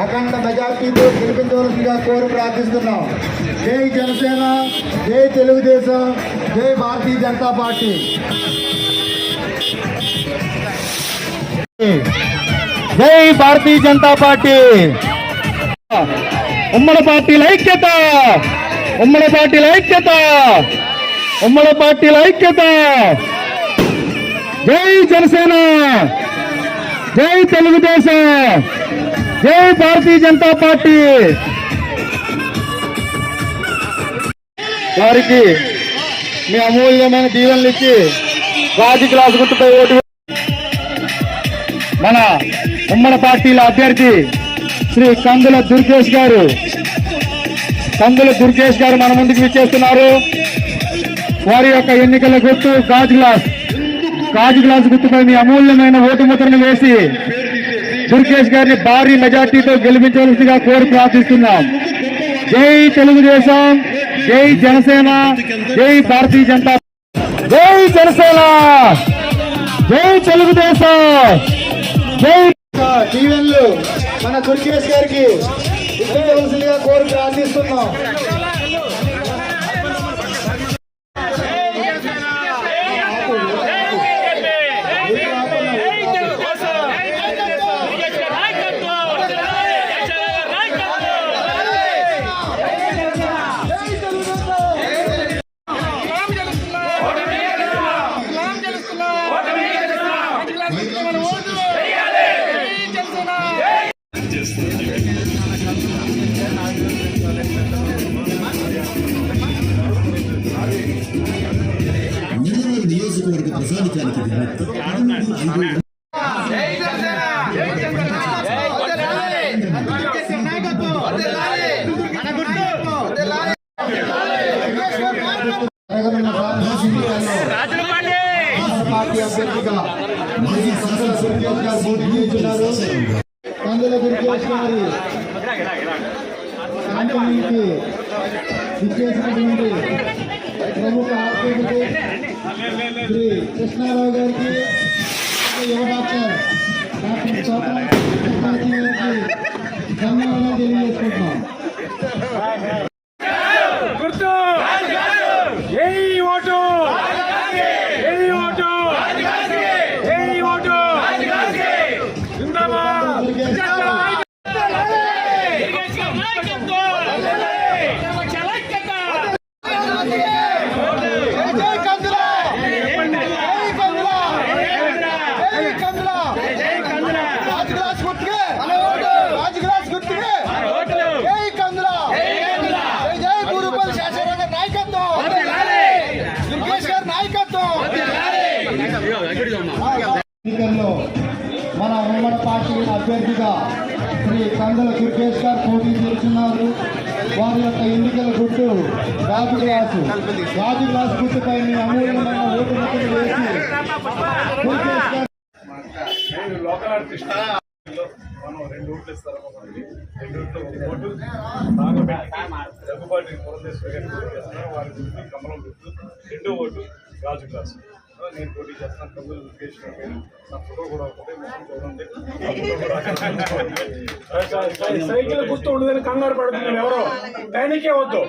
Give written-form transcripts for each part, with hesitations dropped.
అఖండ మెజార్టీతో గెలిపించవలసిందిగా కోరి ప్రార్థిస్తున్నాం. జై జనసేన, జై తెలుగుదేశం, జై భారతీయ జనతా పార్టీ. జై భారతీయ జనతా పార్టీ. ఉమ్మడి పార్టీల ఐక్యత, ఉమ్మడి పార్టీల ఐక్యత, ఉమ్మడి పార్టీల ఐక్యత. జై జనసేన, జై తెలుగుదేశం, జై భారతీయ జనతా పార్టీ. వారికి మీ అమూల్యమైన దీవెనలు ఇచ్చి రాజు గ్లాసు గుర్తుపై ఓటు మన ఉమ్మడి పార్టీల అభ్యర్థి శ్రీ కందుల దుర్గేష్ గారు మన ముందుకు విచ్చేస్తున్నారు. వారి యొక్క ఎన్నికల గుర్తు గాజు గ్లాస్ గుర్తుపై మీ అమూల్యమైన ఓటు ముద్రను వేసి దుర్గేష్ గారిని భారీ మెజార్టీతో గెలిపించవలసిందిగా కోరి ప్రార్థిస్తున్నాం. జై తెలుగుదేశం, జై జనసేన, జై భారతీయ జనతా. జై జనసేన, జై తెలుగుదేశం, జై. దీవెనలు మన దుర్గేష్ గారికి ఇవ్వవలసిందిగా కోరి ప్రార్థిస్తున్నాం. నియోజకవర్గ ప్రజానికానికి పార్టీ అభ్యర్థిగా కందుల దుర్గేష్ గారు కంపెనీకి ఇచ్చేసినటువంటి ప్రముఖ ఆర్థిక శ్రీ కృష్ణారావు గారికి, యువ డాక్టర్ ధన్యవాదాలు తెలియజేసుకుంటున్నాం. ఎన్నికల్లో మన ఉమ్మడి పార్టీ అభ్యర్థిగా శ్రీ కందుల దుర్గేష్ గారు పోటీ చేస్తున్నారు. వారి యొక్క ఎన్నికల గుర్తు గాజు గ్లాస్ గుర్తుపై మీ అమూల్యమైన ఓటు ముక్కలు వేసి దుర్గేష్ గారు. లోకల్ ఆర్టిస్ట్ మనం 2 ఓట్లు ఇస్తారు. 2 ఓట్లు, 1 ఓటు దగ్గుబాటి పురంధేశ్వరి గారికి పోటీ చేస్తున్నారు. వారి గుర్తు కమలం గుర్తు, 2వ ఓటు గాజు గ్లాస్. నేను పోటీ చేస్తున్నాను. కందుల దుర్గేష్ గారు నా ఫోటో కూడా ఒకటే చూడండి. సైకిల్ గుర్తు ఉండదని కంగారు పడుతున్నాను. ఎవరో టైనికే వద్దు.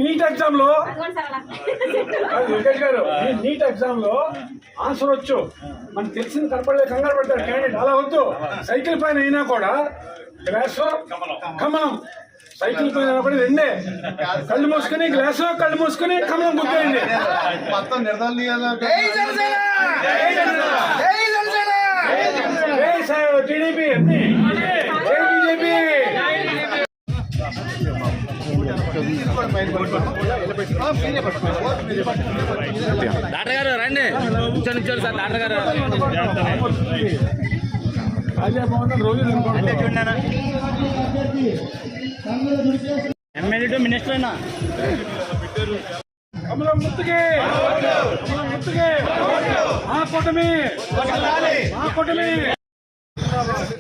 నీట్ ఎగ్జామ్ లో వెంకటేష్ గారు, నీట్ ఎగ్జామ్ లో ఆన్సర్ వచ్చు, మనకు తెలిసింది కనపడలేదు, కంగారు పడతారు క్యాండిడేట్. అలా వద్దు. సైకిల్ పైన అయినా కూడా గ్లాసు కమలం, సైకిల్ పైన కూడా 2 కళ్ళు మూసుకుని గ్లాసు, కళ్ళు మూసుకుని కమలం గుర్తయింది. మొత్తం నిర్ధారణ టీడీపీ, బీజేపీ. డాక్టర్ గారు రండి, కూర్చొని సార్. డాక్టర్ గారు ఎమ్మెల్యే టు మినిస్టర్ అయినా కమలం గుర్తుకే, ఆ కూటమి.